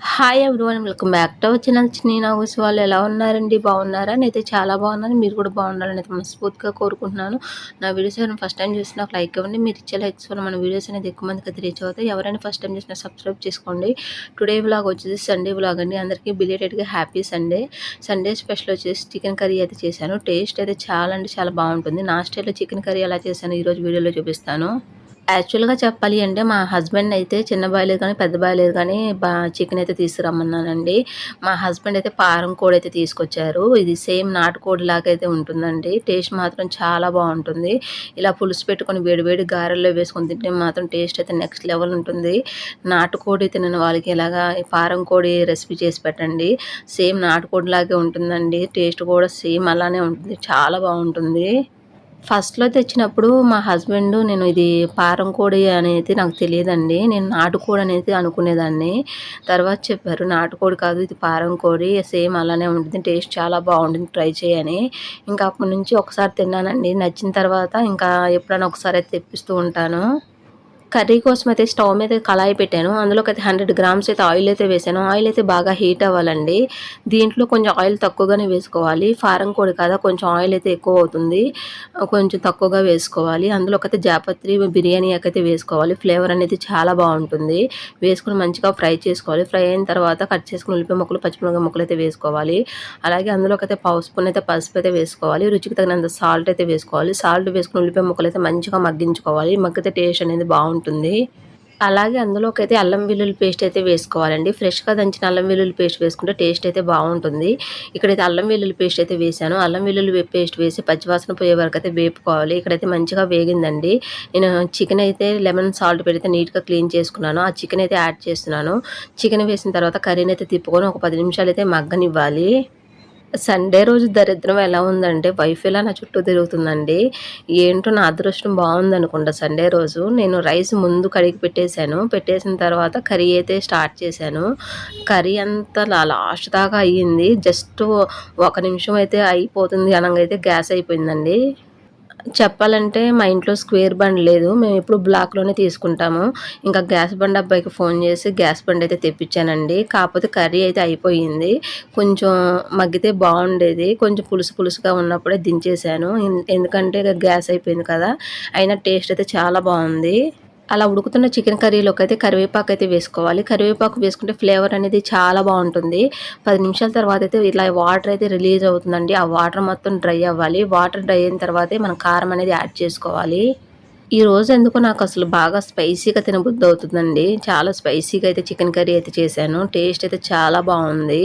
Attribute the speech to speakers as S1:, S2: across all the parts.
S1: Hi everyone, welcome back to our channel. చిన్ని నాగోస్ వాళ్ళు ఎలా ఉన్నారండి? బాగున్నారా? నేనైతే చాలా బాగున్నాను. మీరు కూడా బాగుండాలని అయితే మనస్ఫూర్తిగా కోరుకుంటున్నాను. నా వీడియోస్ ఎవరైనా ఫస్ట్ టైం చూసినా ఒక లైక్ ఇవ్వండి. మీరు ఇచ్చే లైక్స్ వల్ల మన వీడియోస్ అనేది ఎక్కువ మందికి అయితే రీచ్ అవుతాయి. ఎవరైనా ఫస్ట్ టైం చూసినా సబ్స్క్రైబ్ చేసుకోండి. టుడే వ్లాగ్ వచ్చేసి సండే వ్లాగ్ అండి. అందరికీ బిలేటెడ్గా హ్యాపీ సండే. సండే స్పెషల్ వచ్చేసి చికెన్ కర్రీ అయితే చేశాను. టేస్ట్ అయితే చాలా అంటే చాలా బాగుంటుంది. నా స్టైల్లో చికెన్ కర్రీ ఎలా చేశాను ఈరోజు వీడియోలో చూపిస్తాను. యాక్చువల్‌గా చెప్పాలి అంటే మా హస్బెండ్ అయితే చిన్న బాయిలర్ గానీ, పెద్ద బాయిలర్ గానీ చికెన్ అయితే తీసుకురమ్మన్నానండి. మా హస్బెండ్ అయితే పారం కోడి అయితే తీసుకొచ్చారు. ఇది సేమ్ నాటుకోడిలాగా అయితే ఉంటుందండి. టేస్ట్ మాత్రం చాలా బావుంటుంది. ఇలా పులుసు పెట్టుకొని వేడి వేడి గారెల్లో వేసుకొని తింటే మాత్రం టేస్ట్ అయితే నెక్స్ట్ లెవెల్ ఉంటుంది. నాటుకోడి తినని వాళ్ళకి ఇలాగా ఈ పారం కోడి రెసిపీ చేసి పెట్టండి. సేమ్ నాటుకోడిలాగే ఉంటుందండి. టేస్ట్ కూడా సేమ్ అలానే ఉంటుంది. చాలా బావుంటుంది. ఫస్ట్‌లో తెచ్చినప్పుడు మా హస్బెండ్ నేను ఇది పారం కోడి అనేది నాకు తెలీదండి. నేను నాటుకోడి అనేది అనుకునేదాన్ని. తర్వాత చెప్పారు నాటుకోడి కాదు ఇది పారం కోడి. సేమ్ అలానే ఉంటుంది. టేస్ట్ చాలా బావుంటుంది. ట్రై చెయి అని. ఇంకా అప్పటి నుంచి ఒకసారి తిన్నానండి. నచ్చిన తర్వాత ఇంకా ఎప్పుడైనా ఒకసారి అయితే తెప్పిస్తూ ఉంటాను. కర్రీ కోసం అయితే స్టవ్ మీద కళాయి పెట్టాను. అందులోకైతే 100 గ్రామ్స్ అయితే ఆయిల్ అయితే వేసాను. ఆయిల్ అయితే బాగా హీట్ అవ్వాలండి. దీంట్లో కొంచెం ఆయిల్ తక్కువగానే వేసుకోవాలి. ఫారం కోడి కదా కొంచెం ఆయిల్ అయితే ఎక్కువ అవుతుంది. కొంచెం తక్కువగా వేసుకోవాలి. అందులోకైతే జాపత్రి, బిర్యానీ ఆకు అయితే వేసుకోవాలి. ఫ్లేవర్ అనేది చాలా బాగుంటుంది. వేసుకొని మంచిగా ఫ్రై చేసుకోవాలి. ఫ్రై అయిన తర్వాత కట్ చేసుకుని ఉల్లిపాయ ముక్కలు, పచ్చిమిరపకాయ ముక్కలు అయితే వేసుకోవాలి. అలాగే అందులోకైతే పావు స్పూన్ అయితే పసుపు అయితే వేసుకోవాలి. రుచికి తగినంత సాల్ట్ అయితే వేసుకోవాలి. సాల్ట్ వేసుకుని ఉల్లిపాయ ముక్కలు అయితే మంచిగా మగ్గించుకోవాలి. మగ్గితే టేస్ట్ అనేది బాగుంటుంది. అలాగే అందులోకైతే అల్లం వెల్లుల్లి పేస్ట్ అయితే వేసుకోవాలండి. ఫ్రెష్‌గా దంచిన అల్లం వెల్లుల్లి పేస్ట్ వేసుకుంటే టేస్ట్ అయితే బాగుంటుంది. ఇక్కడైతే అల్లం వెల్లుల్లి పేస్ట్ అయితే వేశాను. అల్లం వెల్లుల్లి పేస్ట్ వేసి పచ్చివాసన పోయే వరకు అయితే వేపుకోవాలి. ఇక్కడైతే మంచిగా వేగిందండి. నేను చికెన్ అయితే లెమన్ సాల్ట్ పెడితే నీట్‌గా క్లీన్ చేసుకున్నాను. ఆ చికెన్ అయితే యాడ్ చేస్తున్నాను. చికెన్ వేసిన తర్వాత కర్రీని అయితే తిప్పుకొని ఒక 10 నిమిషాలు అయితే మగ్గనివ్వాలి. సండే రోజు దరిద్రం ఎలా ఉందంటే వైఫ్ ఇలా నా చుట్టూ తిరుగుతుందండి. ఏంటో నా అదృష్టం బావుందనుకుంటా సండే రోజు. నేను రైస్ ముందు కడిగి పెట్టేశాను. పెట్టేసిన తర్వాత కర్రీ అయితే స్టార్ట్ చేశాను. కర్రీ అంతా లాస్ట్ దాకా అయ్యింది. జస్ట్ ఒక నిమిషం అయితే అయిపోతుంది అనంగా అయితే గ్యాస్ అయిపోయిందండి. చెప్పాలంటే మా ఇంట్లో స్క్వేర్ బండ్ లేదు. మేమెప్పుడు బ్లాక్‌లోనే తీసుకుంటాము. ఇంకా గ్యాస్ బండ్ అబ్బాయికి ఫోన్ చేసి గ్యాస్ బండ్ అయితే తెప్పించానండి. కాకపోతే కర్రీ అయితే అయిపోయింది. కొంచెం మగ్గితే బావుండేది. కొంచెం పులుసు పులుసుగా ఉన్నప్పుడే దించేసాను. ఎందుకంటే గ్యాస్ అయిపోయింది కదా! అయినా టేస్ట్ అయితే చాలా బావుంది. అలా ఉడుకుతున్న చికెన్ కర్రీలోకైతే కరివేపాకు అయితే వేసుకోవాలి. కరివేపాకు వేసుకుంటే ఫ్లేవర్ అనేది చాలా బావుంటుంది. 10 నిమిషాల తర్వాత అయితే ఇట్లా వాటర్ అయితే రిలీజ్ అవుతుందండి. ఆ వాటర్ మొత్తం డ్రై అవ్వాలి. వాటర్ డ్రై అయిన తర్వాతే మనం కారం అనేది యాడ్ చేసుకోవాలి. ఈరోజు ఎందుకో నాకసలు బాగా స్పైసీగా తినబుద్దవుతుందండి. చాలా స్పైసీగా అయితే చికెన్ కర్రీ అయితే చేశాను. టేస్ట్ అయితే చాలా బావుంది.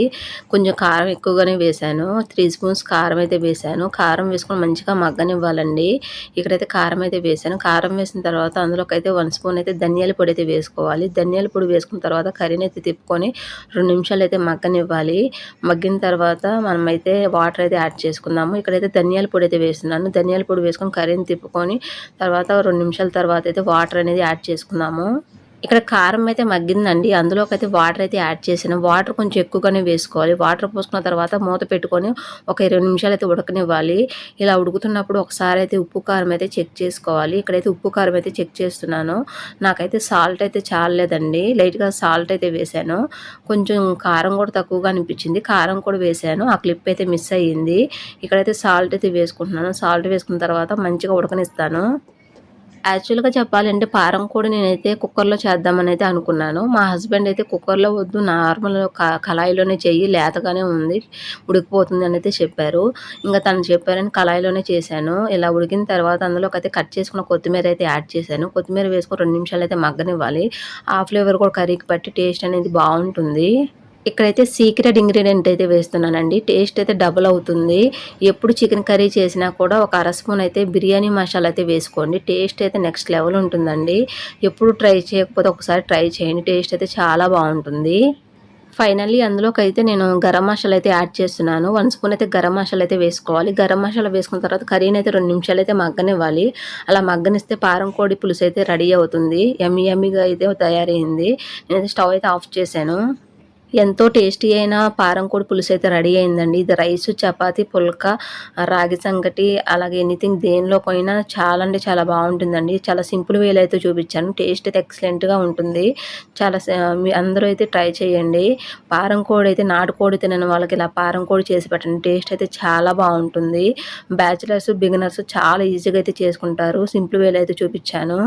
S1: కొంచెం కారం ఎక్కువగానే వేశాను. 3 స్పూన్స్ కారం అయితే వేశాను. కారం వేసుకొని మంచిగా మగ్గనివ్వాలండి. ఇక్కడైతే కారం అయితే వేశాను. కారం వేసిన తర్వాత అందులోకైతే 1 స్పూన్ అయితే ధనియాల పొడి అయితే వేసుకోవాలి. ధనియాల పొడి వేసుకున్న తర్వాత కర్రీని అయితే తిప్పుకొని 2 నిమిషాలు అయితే మగ్గనివ్వాలి. మగ్గిన తర్వాత మనమైతే వాటర్ అయితే యాడ్ చేసుకుందాము. ఇక్కడైతే ధనియాల పొడి అయితే వేస్తున్నాను. ధనియాల పొడి వేసుకొని కర్రీని తిప్పుకొని తర్వాత 2 నిమిషాల తర్వాత అయితే వాటర్ అనేది యాడ్ చేసుకుందాము. ఇక్కడ కారం అయితే మగ్గిందండి. అందులోకైతే వాటర్ అయితే యాడ్ చేశాను. వాటర్ కొంచెం ఎక్కువగానే వేసుకోవాలి. వాటర్ పోసుకున్న తర్వాత మూత పెట్టుకొని ఒక 20 నిమిషాలు అయితే ఉడకనివ్వాలి. ఇలా ఉడుకుతున్నప్పుడు ఒకసారి అయితే ఉప్పు, కారం అయితే చెక్ చేసుకోవాలి. ఇక్కడైతే ఉప్పు, కారం అయితే చెక్ చేస్తున్నాను. నాకైతే సాల్ట్ అయితే చాలలేదండి. లైట్‌గా సాల్ట్ అయితే వేశాను. కొంచెం కారం కూడా తక్కువగా అనిపించింది. కారం కూడా వేశాను. ఆ క్లిప్ అయితే మిస్ అయ్యింది. ఇక్కడైతే సాల్ట్ అయితే వేసుకుంటున్నాను. సాల్ట్ వేసుకున్న తర్వాత మంచిగా ఉడకనిస్తాను. యాక్చువల్‌గా చెప్పాలంటే పారం కూడా నేనైతే కుక్కర్‌లో చేద్దామని అయితే అనుకున్నాను. మా హస్బెండ్ అయితే కుక్కర్‌లో వద్దు నార్మల్ కళాయిలోనే చెయ్యి లేతగానే ఉంది. ఉడికిపోతుంది అనైతే చెప్పారు. ఇంక తను చెప్పారని కళాయిలోనే చేశాను. ఇలా ఉడికిన తర్వాత అందులోకైతే కట్ చేసుకున్న కొత్తిమీర అయితే యాడ్ చేశాను. కొత్తిమీర వేసుకొని 2 నిమిషాలు అయితే మగ్గనివ్వాలి. ఆ ఫ్లేవర్ కూడా కర్రీకి పట్టి టేస్ట్ అనేది బావుంటుంది. ఇక్కడైతే సీక్రెట్ ఇంగ్రీడియెంట్ అయితే వేస్తున్నానండి. టేస్ట్ అయితే డబుల్ అవుతుంది. ఎప్పుడు చికెన్ కర్రీ చేసినా కూడా ఒక అర స్పూన్ అయితే బిర్యానీ మసాలా అయితే వేసుకోండి. టేస్ట్ అయితే నెక్స్ట్ లెవెల్ ఉంటుందండి. ఎప్పుడు ట్రై చేయకపోతే ఒకసారి ట్రై చేయండి. టేస్ట్ అయితే చాలా బావుంటుంది. ఫైనల్లీ అందులోకైతే నేను గరం మసాలా అయితే యాడ్ చేస్తున్నాను. 1 స్పూన్ అయితే గరం మసాలా అయితే వేసుకోవాలి. గరం మసాలా వేసుకున్న తర్వాత కర్రీని అయితే 2 నిమిషాలు అయితే మగ్గనివ్వాలి. అలా మగ్గనిస్తే పారం కోడి పులుసు అయితే రెడీ అవుతుంది. యమ్మీ యమ్మీగా అయితే తయారయింది. నేనైతే స్టవ్ అయితే ఆఫ్ చేశాను. ఎంతో టేస్టీ అయిన పారం కోడి పులుసు అయితే రెడీ అయిందండి. ఇది రైసు, చపాతీ, పుల్కా, రాగి సంగటి అలాగే ఎనీథింగ్ దేనిలోకైనా చాలా అంటే చాలా బావుంటుందండి. చాలా సింపుల్ వేలో అయితే చూపించాను. టేస్ట్ అయితే ఎక్సలెంట్‌గా ఉంటుంది. చాలా మీ అందరూ అయితే ట్రై చేయండి. పారం కోడి అయితే నాటుకోడి తినని వాళ్ళకి ఇలా పారం కోడి చేసి పెట్టండి. టేస్ట్ అయితే చాలా బావుంటుంది. బ్యాచిలర్స్, బిగినర్స్ చాలా ఈజీగా అయితే చేసుకుంటారు. సింపుల్ వేలో అయితే చూపించాను.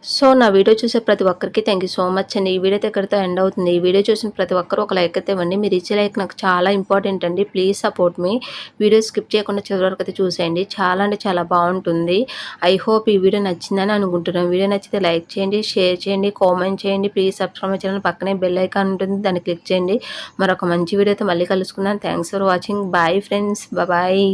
S1: సో, నా వీడియో చూసే ప్రతి ఒక్కరికి థ్యాంక్ యూ సో మచ్ అండి. ఈ వీడియో అయితే ఇక్కడితో ఎండ్ అవుతుంది. ఈ వీడియో చూసిన ప్రతి ఒక్కరు ఒక లైక్ అయితే ఇవ్వండి. మీరు ఇచ్చే లైక్ నాకు చాలా ఇంపార్టెంట్ అండి. Please support me. Video skip చేయకుండా చివరి వరకు అయితే చూసేయండి. చాలా అంటే చాలా బాగుంటుంది. ఐ హోప్ ఈ వీడియో నచ్చిందని అనుకుంటున్నాను. వీడియో నచ్చితే లైక్ చేయండి, షేర్ చేయండి, కామెంట్ చేయండి. Please subscribe my channel. పక్కనే బెల్ ఐకాన్ ఉంటుంది. దాన్ని క్లిక్ చేయండి. మరొక మంచి వీడియోతో మళ్ళీ కలుసుకుందాం. Thanks for watching. Bye friends. Bye.